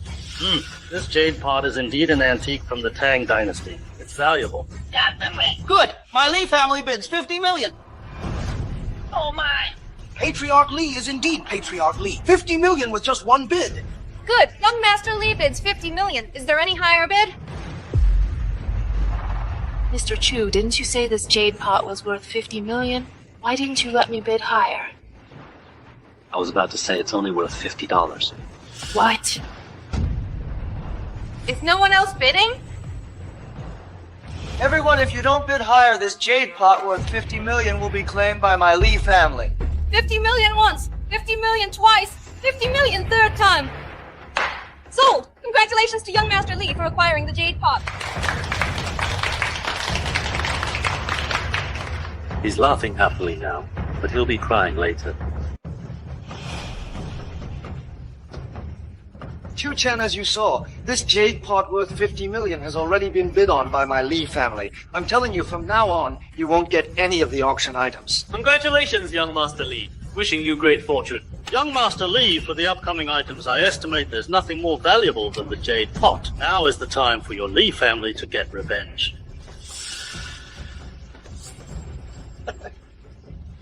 This jade pot is indeed an antique from the Tang dynasty. It's valuable. Good. My Li family bids 50 million. Oh my! Patriarch Li is indeed Patriarch Li. 50 million with just one bid. Good. Young Master Li bids 50 million. Is there any higher bid? Mr. Chu, didn't you say this jade pot was worth 50 million? Why didn't you let me bid higher? I was about to say it's only worth $50. What? Is no one else bidding? Everyone, if you don't bid higher, this jade pot worth 50 million will be claimed by my Li family. 50 million once, 50 million twice, 50 million third time. Sold! Congratulations to young Master Li for acquiring the jade pot. He's laughing happily now, but he'll be crying later. Chu-Chen, as you saw, this jade pot worth 50 million has already been bid on by my Li family. I'm telling you, from now on, you won't get any of the auction items. Congratulations, young Master Li. Wishing you great fortune. Young Master Li, for the upcoming items, I estimate there's nothing more valuable than the jade pot. Now is the time for your Li family to get revenge.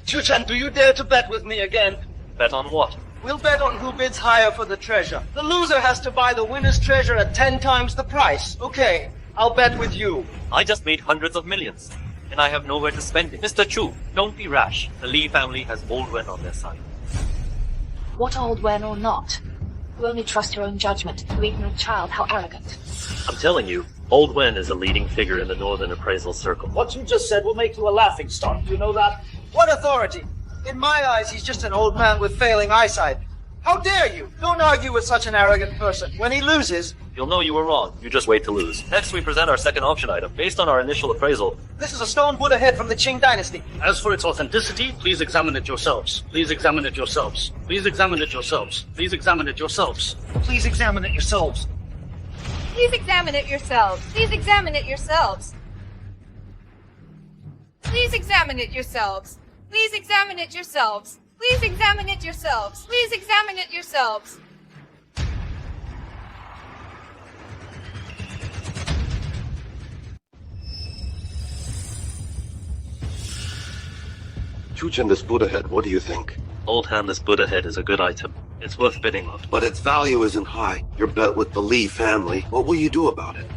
Chu-Chen, do you dare to bet with me again? Bet on what? We'll bet on who bids higher for the treasure. The loser has to buy the winner's treasure at 10 times the price. Okay, I'll bet with you. I just made hundreds of millions, and I have nowhere to spend it. Mr. Chu, don't be rash. The Li family has Old Wen on their side. What old Wen or not? You only trust your own judgment. You ignorant child, how arrogant. I'm telling you, Old Wen is a leading figure in the Northern Appraisal Circle. What you just said will make you a laughingstock. You know that? What authority? In my eyes, he's just an old man with failing eyesight. How dare you? Don't argue with such an arrogant person. When he loses... You'll know you were wrong. You just wait to lose. Next, we present our second auction item. Based on our initial appraisal, this is a stone Buddha head from the Qing dynasty. As for its authenticity, please examine it yourselves. Please examine it yourselves. Please examine it yourselves. Please examine it yourselves. Please examine it yourselves. Please examine it yourselves. Please examine it yourselves. Please examine it yourselves. Please examine it yourselves. Please examine it yourselves. Please examine it yourselves. Chu-Chen, this Buddha head, what do you think? Old hand, this Buddha head is a good item. It's worth bidding on. But its value isn't high. Your bet with the Li family. What will you do about it?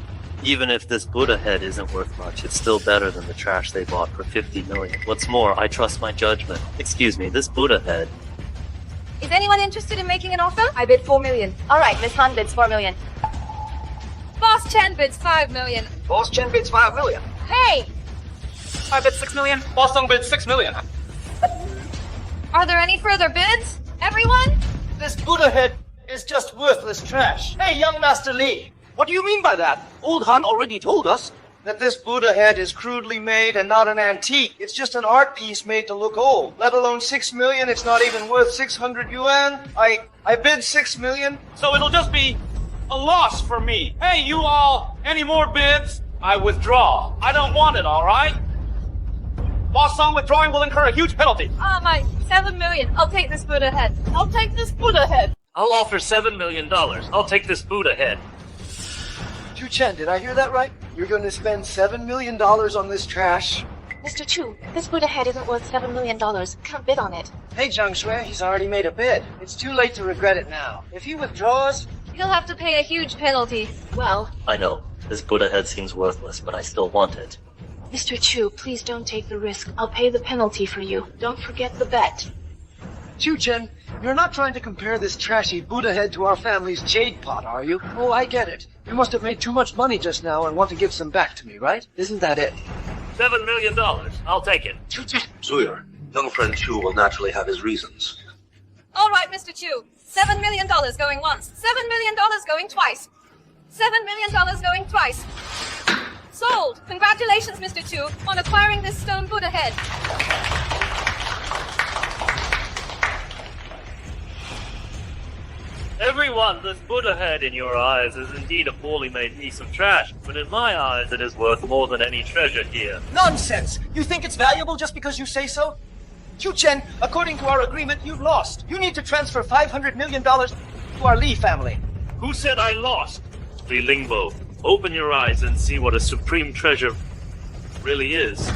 Even if this Buddha head isn't worth much, it's still better than the trash they bought for 50 million. What's more, I trust my judgment. Excuse me, this Buddha head. Is anyone interested in making an offer? I bid 4 million. All right, Miss Han bids 4 million. Boss Chen bids 5 million. Boss Chen bids 5 million. Hey! I bid 6 million. Boss Song bid 6 million. Are there any further bids? Everyone? This Buddha head is just worthless trash. Hey, young Master Li, What do you mean by that? Old Han already told us that this Buddha head is crudely made and not an antique. It's just an art piece made to look old. Let alone 6 million, it's not even worth 600 yuan. I bid 6 million. So it'll just be a loss for me. Hey, you all, any more bids? I withdraw. I don't want it, all right? Boss Song withdrawing will incur a huge penalty. Ah, my 7 million. I'll take this Buddha head. I'll take this Buddha head. I'll offer $7 million. I'll take this Buddha head. Chu-Chen, did I hear that right? You're going to spend $7 million on this trash? Mr. Chu, this Buddha head isn't worth $7 million. Can't bid on it. Hey, Zhang Shui, he's already made a bid. It's too late to regret it now. If he withdraws, He'll have to pay a huge penalty. Well, I know, this Buddha head seems worthless, but I still want it. Mr. Chu, please don't take the risk. I'll pay the penalty for you. Don't forget the bet. Chu-Chen, you're not trying to compare this trashy Buddha head to our family's jade pot, are you? Oh, I get it. You must have made too much money just now and want to give some back to me, right? Isn't that it? $7 million. I'll take it. Zuyer, young friend Chu will naturally have his reasons. All right, Mr. Chu. $7 million going once. $7 million going twice. $7 million going twice. Sold! Congratulations, Mr. Chu, on acquiring this stone Buddha head. Everyone, this Buddha head in your eyes is indeed a poorly made piece of trash, but in my eyes it is worth more than any treasure here. Nonsense! You think it's valuable just because you say so? Chu-Chen, according to our agreement, you've lost. You need to transfer $500 million to our Li family. Who said I lost? Li Lingbo, open your eyes and see what a supreme treasure really is.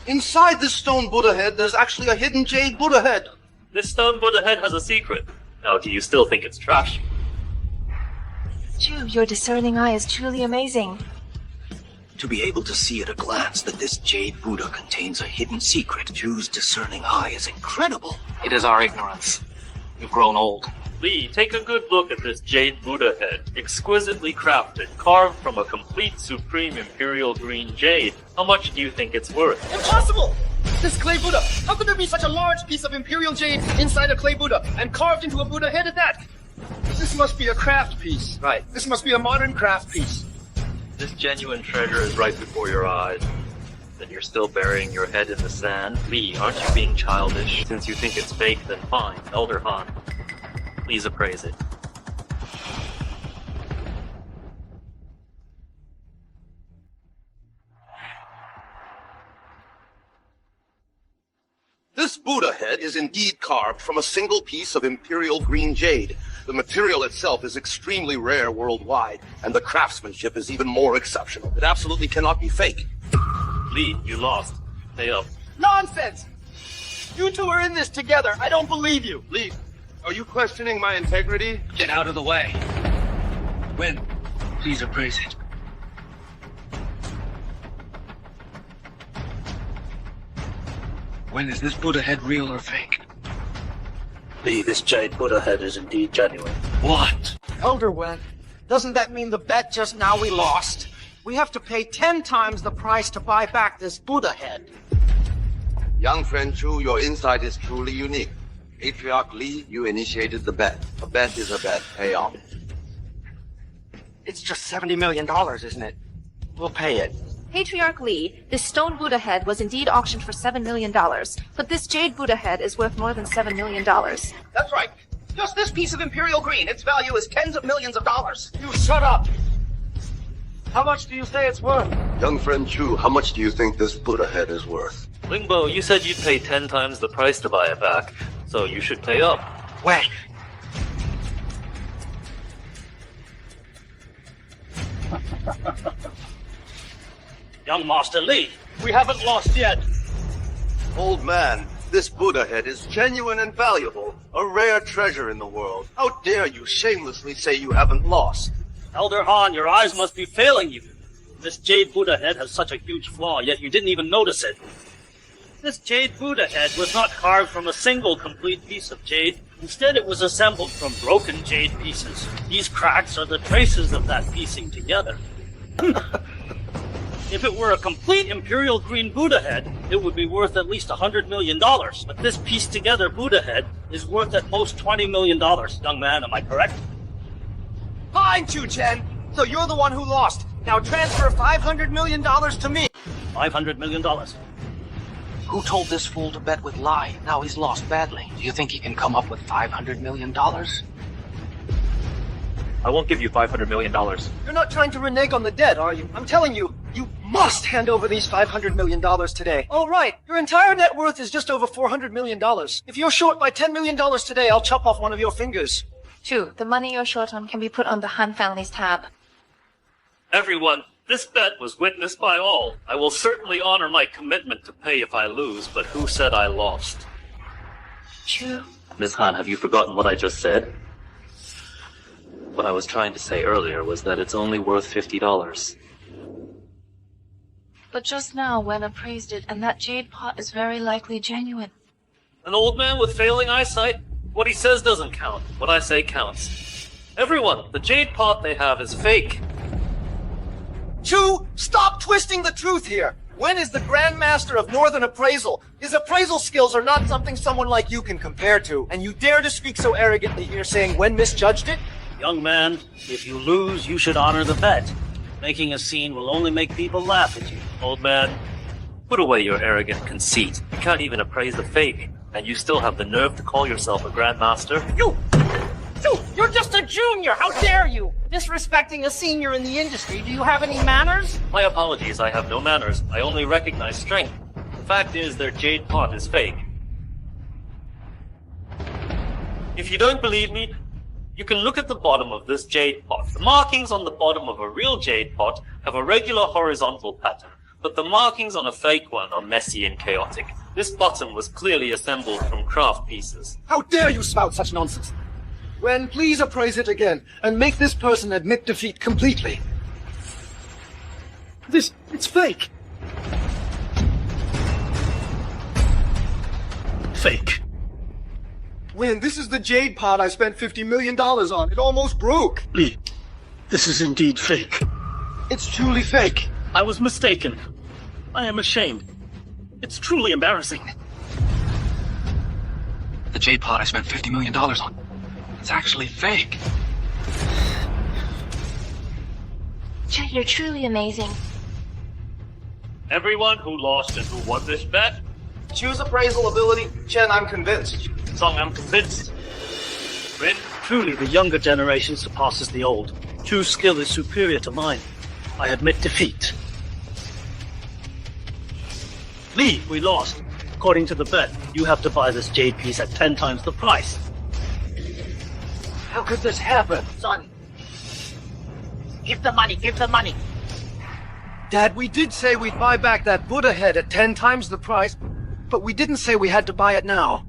Inside this stone Buddha head, there's actually a hidden jade Buddha head. This stone Buddha head has a secret. Now, do you still think it's trash? Chu, your discerning eye is truly amazing. To be able to see at a glance that this jade Buddha contains a hidden secret, Chu's discerning eye is incredible. It is our ignorance. We've grown old. Lee, take a good look at this jade Buddha head, exquisitely crafted, carved from a complete supreme imperial green jade. How much do you think it's worth? Impossible! This clay Buddha! How could there be such a large piece of imperial jade inside a clay Buddha and carved into a Buddha head at that? This must be a craft piece. Right. This must be a modern craft piece. This genuine treasure is right before your eyes. Then you're still burying your head in the sand? Lee, aren't you being childish? Since you think it's fake, then fine. Elder Han, please appraise it. This Buddha head is indeed carved from a single piece of imperial green jade. The material itself is extremely rare worldwide, and the craftsmanship is even more exceptional. It absolutely cannot be fake. Lee, you lost. Pay up. Nonsense! You two are in this together. I don't believe you. Lee, are you questioning my integrity? Get out of the way. When? Please appraise it. When is this Buddha head real or fake? Lee, this jade Buddha head is indeed genuine. What? Elder Wen, doesn't that mean the bet just now we lost? We have to pay 10 times the price to buy back this Buddha head. Young friend Chu, your insight is truly unique. Patriarch Li, you initiated the bet. A bet is a bet. Pay off. It's just $70 million, isn't it? We'll pay it. Patriarch Li, this stone Buddha head was indeed auctioned for $7 million, but this jade Buddha head is worth more than $7 million. That's right. Just this piece of imperial green, its value is tens of millions of dollars. You shut up! How much do you say it's worth? Young friend Chu, how much do you think this Buddha head is worth? Lingbo, you said you'd pay 10 times the price to buy it back, so you should pay up. Wait. Young Master Li, We haven't lost yet. Old man, this Buddha head is genuine and valuable, a rare treasure in the world. How dare you shamelessly say you haven't lost? Elder Han, your eyes must be failing you. This jade Buddha head has such a huge flaw, yet you didn't even notice it. This jade Buddha head was not carved from a single complete piece of jade. Instead, it was assembled from broken jade pieces. These cracks are the traces of that piecing together. If it were a complete imperial green Buddha head, it would be worth at least $100 million. But this pieced together Buddha head is worth at most $20 million. Young man, am I correct? Fine, Chu-Chen. So you're the one who lost. Now transfer $500 million to me. $500 million. Who told this fool to bet with Lai? Now he's lost badly. Do you think he can come up with $500 million? I won't give you $500 million. You're not trying to renege on the debt, are you? I'm telling you, you must hand over these $500 million today. All right, your entire net worth is just over $400 million. If you're short by $10 million today, I'll chop off one of your fingers. Chu, the money you're short on can be put on the Han family's tab. Everyone, This bet was witnessed by all. I will certainly honor my commitment to pay if I lose, but who said I lost? Chu. Miss Han, have you forgotten what I just said? What I was trying to say earlier was that it's only worth $50. But just now, Wen appraised it, and that jade pot is very likely genuine. An old man with failing eyesight? What he says doesn't count. What I say counts. Everyone, the jade pot they have is fake. Chu, stop twisting the truth here! Wen is the Grandmaster of Northern Appraisal. His appraisal skills are not something someone like you can compare to, and you dare to speak so arrogantly here saying Wen misjudged it? Young man, if you lose, you should honor the bet. Making a scene will only make people laugh at you. Old man, put away your arrogant conceit. You can't even appraise the fake, and you still have the nerve to call yourself a Grandmaster? You're just a junior! How dare you! Disrespecting a senior in the industry. Do you have any manners? My apologies, I have no manners. I only recognize strength. The fact is, their jade pot is fake. If you don't believe me, you can look at the bottom of this jade pot. The markings on the bottom of a real jade pot have a regular horizontal pattern, but the markings on a fake one are messy and chaotic. This bottom was clearly assembled from craft pieces. How dare you spout such nonsense! Wen, please appraise it again, and make this person admit defeat completely. It's fake. Fake. Wen, this is the jade pot I spent $50 million on. It almost broke. Li, this is indeed fake. It's truly fake. I was mistaken. I am ashamed. It's truly embarrassing. The jade pot I spent $50 million on. It's actually fake. Chen, you're truly amazing. Everyone who lost and who won this bet? Choose appraisal ability. Chen, I'm convinced. Song, I'm convinced. Rin? Truly, the younger generation surpasses the old. Chu's skill is superior to mine. I admit defeat. Li, we lost. According to the bet, you have to buy this jade piece at 10 times the price. How could this happen? Son. Give the money, give the money. Dad, we did say we'd buy back that Buddha head at 10 times the price, but we didn't say we had to buy it now.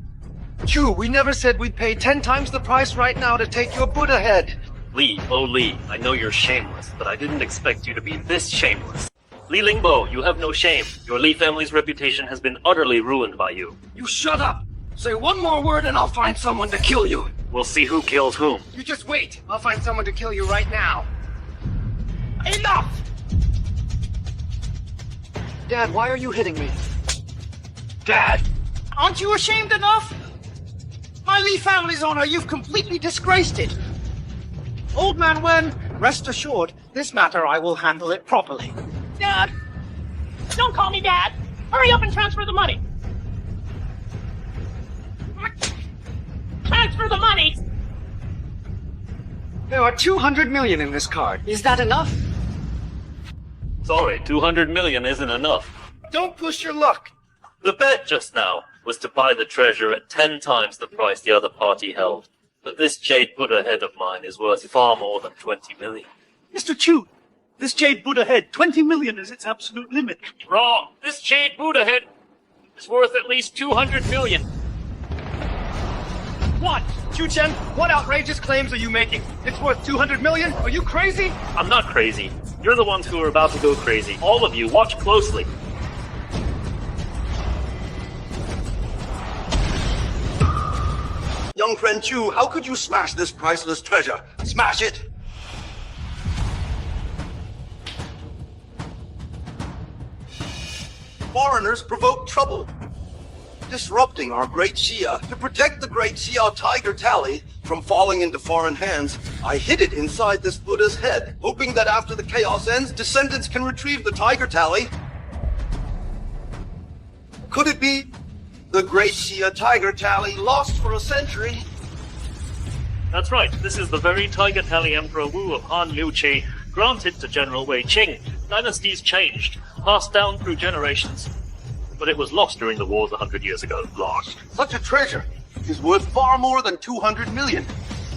Chu, we never said we'd pay 10 times the price right now to take your Buddha head. Li, oh Li, I know you're shameless, but I didn't expect you to be this shameless. Li Lingbo, you have no shame. Your Li family's reputation has been utterly ruined by you. You shut up! Say one more word and I'll find someone to kill you. We'll see who kills whom. You just wait. I'll find someone to kill you right now. Enough! Dad, why are you hitting me? Dad! Aren't you ashamed enough? My Li family's honor, you've completely disgraced it. Old man Wen, rest assured, this matter I will handle it properly. Dad! Don't call me Dad! Hurry up and transfer the money! Transfer the money! There are 200 million in this card. Is that enough? Sorry, 200 million isn't enough. Don't push your luck. The bet just now was to buy the treasure at 10 times the price the other party held. But this jade Buddha head of mine is worth far more than 20 million. Mr. Chu, this jade Buddha head, 20 million is its absolute limit. Wrong. This jade Buddha head is worth at least 200 million. What? Chu Chen, what outrageous claims are you making? It's worth 200 million? Are you crazy? I'm not crazy. You're the ones who are about to go crazy. All of you, watch closely. Young friend Chu, how could you smash this priceless treasure? Smash it! Foreigners provoke trouble, disrupting our great Xia. To protect the great Xia tiger tally from falling into foreign hands, I hid it inside this Buddha's head, hoping that after the chaos ends, descendants can retrieve the tiger tally. Could it be the great Xia tiger tally lost for a century? That's right. This is the very tiger tally Emperor Wu of Han Liu Qi granted to General Wei Qing. Dynasties changed, passed down through generations. But it was lost during the wars 100 years ago. Lost. Such a treasure is worth far more than 200 million.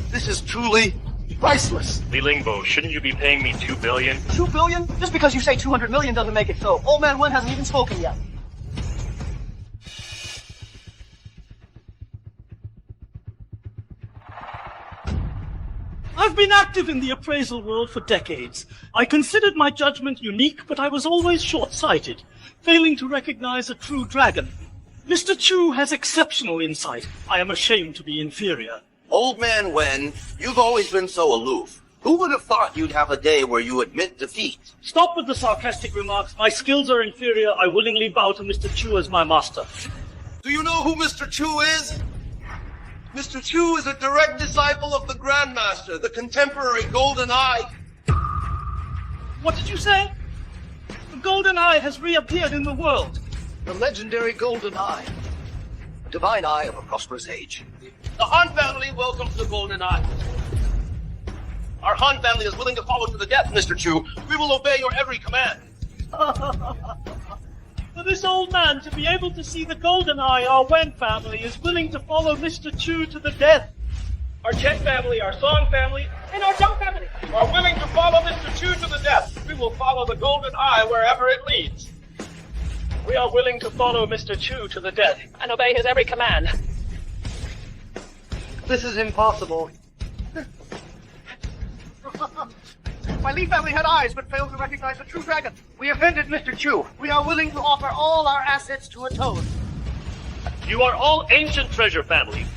This is truly Priceless. Li Lingbo, shouldn't you be paying me 2 billion? 2 billion? Just because you say 200 million doesn't make it so. Old man Wen hasn't even spoken yet. I've been active in the appraisal world for decades. I considered my judgment unique, but I was always short-sighted, failing to recognize a true dragon. Mr. Chu has exceptional insight. I am ashamed to be inferior. Old man Wen, you've always been so aloof. Who would have thought you'd have a day where you admit defeat? Stop with the sarcastic remarks. My skills are inferior. I willingly bow to Mr. Chu as my master. Do you know who Mr. Chu is? Mr. Chu is a direct disciple of the Grandmaster, the contemporary Golden Eye. What did you say? The Golden Eye has reappeared in the world. The legendary Golden Eye. A divine eye of a prosperous age. The Han family welcomes the Golden Eye. Our Han family is willing to follow to the death, Mr. Chu. We will obey your every command. For this old man to be able to see the Golden Eye, our Wen family is willing to follow Mr. Chu to the death. Our Chen family, our Song family, and our Zhang family are willing to follow Mr. Chu to the death. We will follow the Golden Eye wherever it leads. We are willing to follow Mr. Chu to the death and obey his every command. This is impossible. My Li family had eyes, but failed to recognize the true dragon. We offended Mr. Chu. We are willing to offer all our assets to atone. You are all ancient treasure families,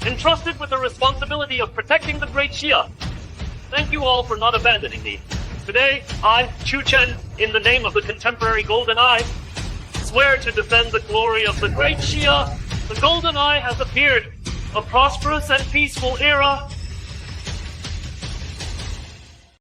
entrusted with the responsibility of protecting the Great Xia. Thank you all for not abandoning me. Today, I, Chu Chen, in the name of the contemporary Golden Eye, swear to defend the glory of the Great Xia. The Golden Eye has appeared. A prosperous and peaceful era